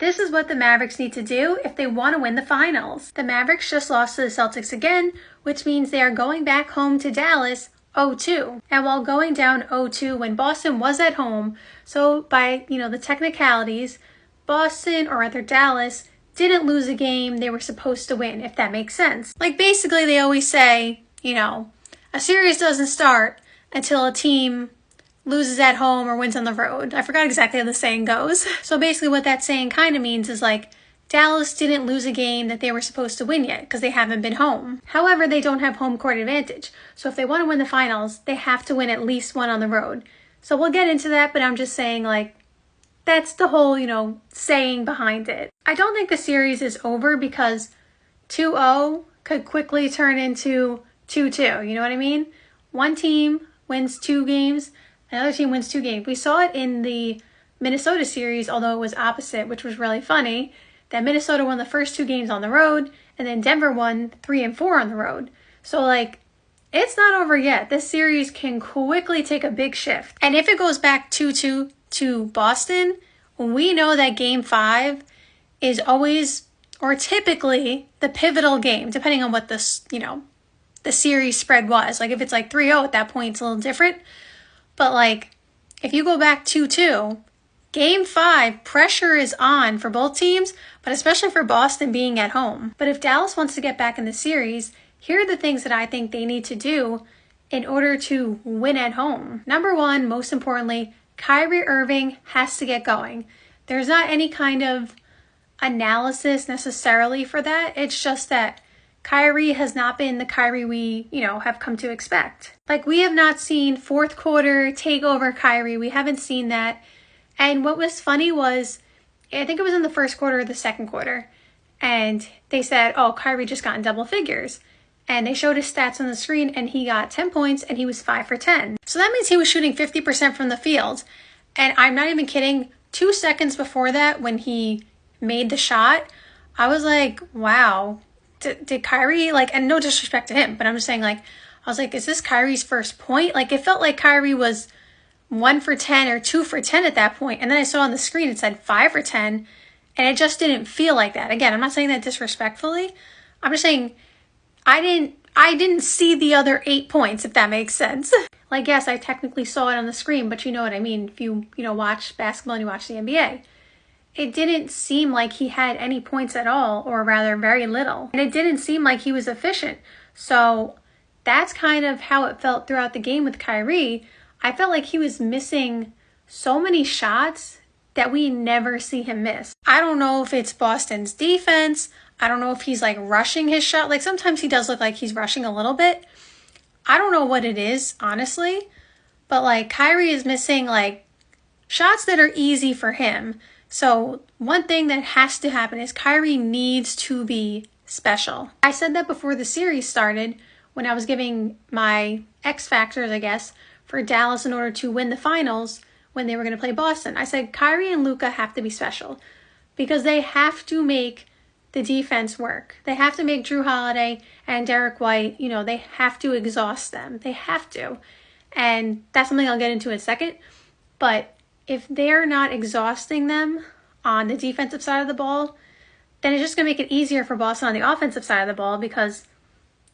This is what the Mavericks need to do if they want to win the finals. The Mavericks just lost to the Celtics again, which means they are going back home to Dallas 0-2. And while going down 0-2 when Boston was at home, so by, the technicalities, Boston, or rather Dallas, didn't lose a game they were supposed to win, if that makes sense. Like basically they always say, a series doesn't start until a team loses at home or wins on the road. I forgot exactly how the saying goes. So basically what that saying kind of means is like Dallas didn't lose a game that they were supposed to win yet because they haven't been home. However, they don't have home court advantage. So if they want to win the finals, they have to win at least one on the road. So we'll get into that, but I'm just saying that's the whole, saying behind it. I don't think the series is over because 2-0 could quickly turn into 2-2. You know what I mean? One team wins 2 games. Another team wins 2 games. We saw it in the Minnesota series, although it was opposite, which was really funny, that Minnesota won the first 2 games on the road, and then Denver won 3 and 4 on the road. So, it's not over yet. This series can quickly take a big shift. And if it goes back 2-2 to Boston, we know that Game 5 is always, or typically, the pivotal game, depending on what the series spread was. If it's 3-0 at that point, it's a little different. But if you go back 2-2, Game 5, pressure is on for both teams, but especially for Boston being at home. But if Dallas wants to get back in the series, here are the things that I think they need to do in order to win at home. Number 1, most importantly, Kyrie Irving has to get going. There's not any kind of analysis necessarily for that. It's just that Kyrie has not been the Kyrie we, have come to expect. We have not seen fourth quarter takeover Kyrie. We haven't seen that. And what was funny was, I think it was in the first quarter or the second quarter, and they said, Kyrie just got in double figures. And they showed his stats on the screen, and he got 10 points, and he was 5 for 10. So that means he was shooting 50% from the field. And I'm not even kidding, 2 seconds before that, when he made the shot, I was like, wow. Did Kyrie, and no disrespect to him, but I'm just saying, I was like, is this Kyrie's first point? It felt like Kyrie was 1 for 10 or 2 for 10 at that point. And then I saw on the screen, it said 5 for 10, and it just didn't feel like that. Again, I'm not saying that disrespectfully. I'm just saying, I didn't see the other 8 points, if that makes sense. Yes, I technically saw it on the screen, but you know what I mean. If you watch basketball and you watch the NBA. It didn't seem like he had any points at all, or rather very little. And it didn't seem like he was efficient. So that's kind of how it felt throughout the game with Kyrie. I felt like he was missing so many shots that we never see him miss. I don't know if it's Boston's defense. I don't know if he's rushing his shot. Sometimes he does look like he's rushing a little bit. I don't know what it is, honestly. But Kyrie is missing shots that are easy for him. So one thing that has to happen is Kyrie needs to be special. I said that before the series started when I was giving my X factors, I guess, for Dallas in order to win the finals when they were going to play Boston. I said Kyrie and Luka have to be special because they have to make the defense work. They have to make Drew Holiday and Derek White, they have to exhaust them. They have to. And that's something I'll get into in a second. But if they're not exhausting them on the defensive side of the ball, then it's just going to make it easier for Boston on the offensive side of the ball because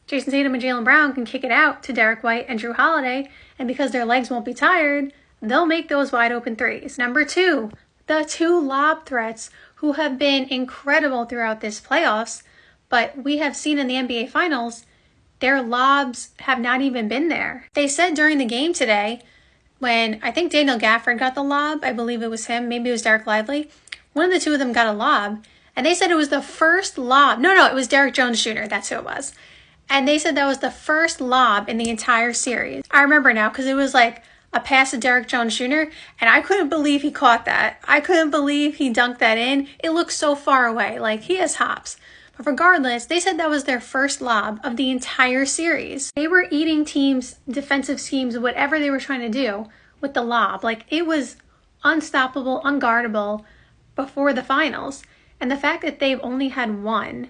Jason Tatum and Jaylen Brown can kick it out to Derek White and Drew Holiday, and because their legs won't be tired, they'll make those wide open threes. Number 2, the 2 lob threats who have been incredible throughout this playoffs, but we have seen in the NBA Finals, their lobs have not even been there. They said during the game today, when I think Daniel Gafford got the lob, I believe it was him, maybe it was Derek Lively, one of the 2 of them got a lob, and they said it was the first lob. No, it was Derek Jones Jr., that's who it was. And they said that was the first lob in the entire series. I remember now because it was a pass to Derek Jones Jr., and I couldn't believe he caught that. I couldn't believe he dunked that in. It looked so far away, he has hops. But regardless, they said that was their first lob of the entire series. They were eating teams' defensive schemes, whatever they were trying to do with the lob. It was unstoppable, unguardable before the finals. And the fact that they've only had 1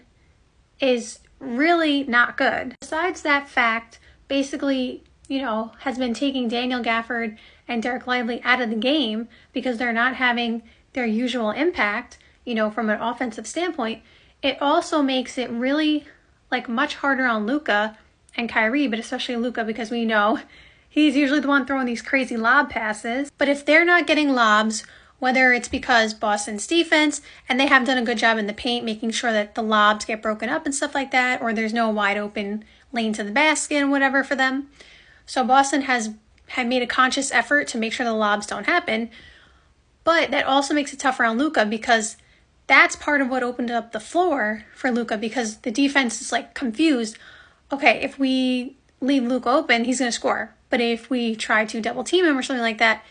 is really not good. Besides that fact, basically, has been taking Daniel Gafford and Derek Lively out of the game because they're not having their usual impact. from an offensive standpoint, it also makes it really like much harder on Luka and Kyrie, but especially Luka, because we know he's usually the one throwing these crazy lob passes. But if they're not getting lobs, whether it's because Boston's defense, and they have done a good job in the paint, making sure that the lobs get broken up and stuff like that, or there's no wide open lane to the basket and whatever for them. So Boston had made a conscious effort to make sure the lobs don't happen. But that also makes it tougher on Luka, because that's part of what opened up the floor for Luka, because the defense is like confused. Okay, if we leave Luka open, he's going to score. But if we try to double team him or something like that,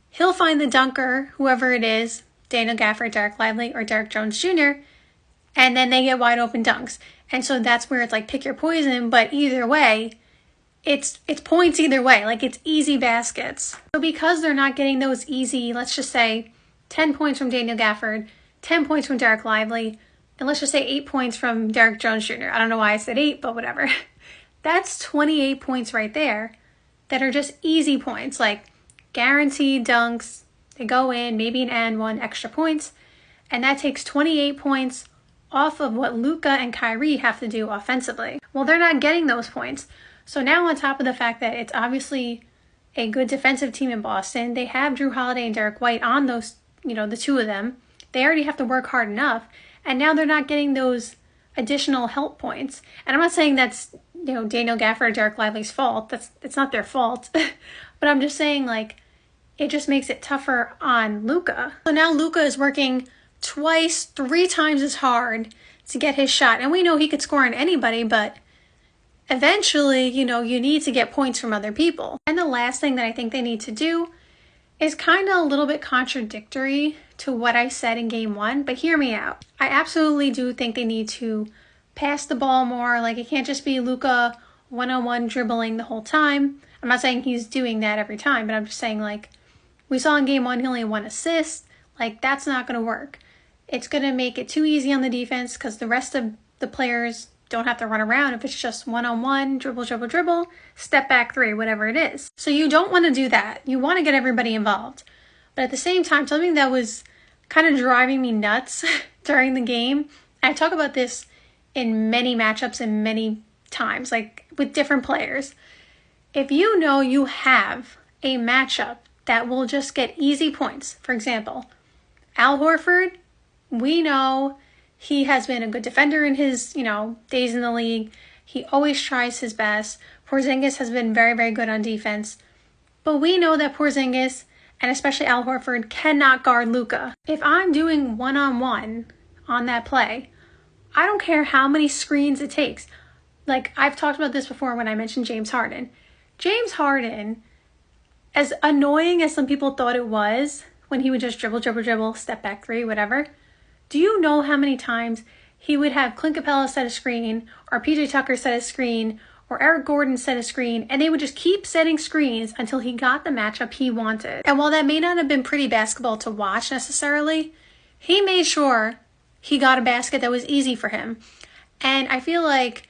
he'll find the dunker, whoever it is, Daniel Gafford, Derek Lively, or Derek Jones Jr., and then they get wide open dunks. And so that's where it's like pick your poison, but either way, it's points either way. Like, it's easy baskets. So because they're not getting those easy, let's just say 10 points from Daniel Gafford, 10 points from Derek Lively, and let's just say 8 points from Derek Jones Jr. I don't know why I said 8, but whatever. That's 28 points right there that are just easy points, like guaranteed dunks. They go in, maybe an and one, extra points, and that takes 28 points off of what Luka and Kyrie have to do offensively. Well, they're not getting those points. So now, on top of the fact that it's obviously a good defensive team in Boston, they have Jrue Holiday and Derek White on those, the two of them. They already have to work hard enough, and now they're not getting those additional help points. And I'm not saying that's, Daniel Gafford or Derek Lively's fault. It's not their fault. But I'm just saying, like, it just makes it tougher on Luka. So now Luka is working twice, 3 times as hard to get his shot. And we know he could score on anybody, but eventually, you need to get points from other people. And the last thing that I think they need to do is kind of a little bit contradictory to what I said in game 1, but hear me out. I absolutely do think they need to pass the ball more. Like, it can't just be Luka one-on-one dribbling the whole time. I'm not saying he's doing that every time, but I'm just saying, like, we saw in game 1 he only had 1 assist. Like, that's not going to work. It's going to make it too easy on the defense, because the rest of the players don't have to run around if it's just one-on-one, dribble, dribble, dribble, step back 3, whatever it is. So you don't want to do that. You want to get everybody involved. But at the same time, something that was kind of driving me nuts during the game, and I talk about this in many matchups and many times, like with different players. If you know you have a matchup that will just get easy points, for example, Al Horford, we know he has been a good defender in his, days in the league. He always tries his best. Porzingis has been very, very good on defense. But we know that Porzingis, and especially Al Horford, cannot guard Luka. If I'm doing one-on-one on that play, I don't care how many screens it takes. Like, I've talked about this before when I mentioned James Harden. James Harden, as annoying as some people thought it was when he would just dribble, dribble, dribble, step back 3, whatever, do you know how many times he would have Clint Capella set a screen, or PJ Tucker set a screen, or Eric Gordon set a screen, and they would just keep setting screens until he got the matchup he wanted. And while that may not have been pretty basketball to watch necessarily, he made sure he got a basket that was easy for him. And I feel like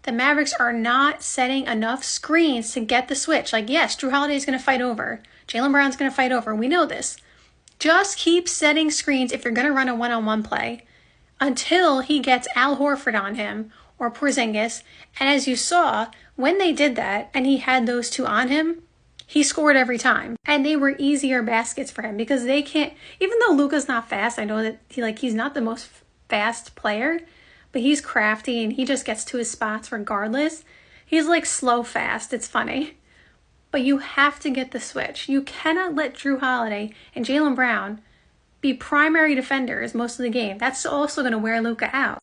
the Mavericks are not setting enough screens to get the switch. Like, yes, Jrue Holiday is going to fight over. Jaylen Brown's going to fight over. We know this. Just keep setting screens if you're going to run a one-on-one play until he gets Al Horford on him or Porzingis. And as you saw, when they did that and he had those two on him, he scored every time. And they were easier baskets for him, because they can't, even though Luka's not fast, I know that he's not the most fast player, but he's crafty and he just gets to his spots regardless. He's like slow fast. It's funny. But you have to get the switch. You cannot let Jrue Holiday and Jaylen Brown be primary defenders most of the game. That's also going to wear Luka out.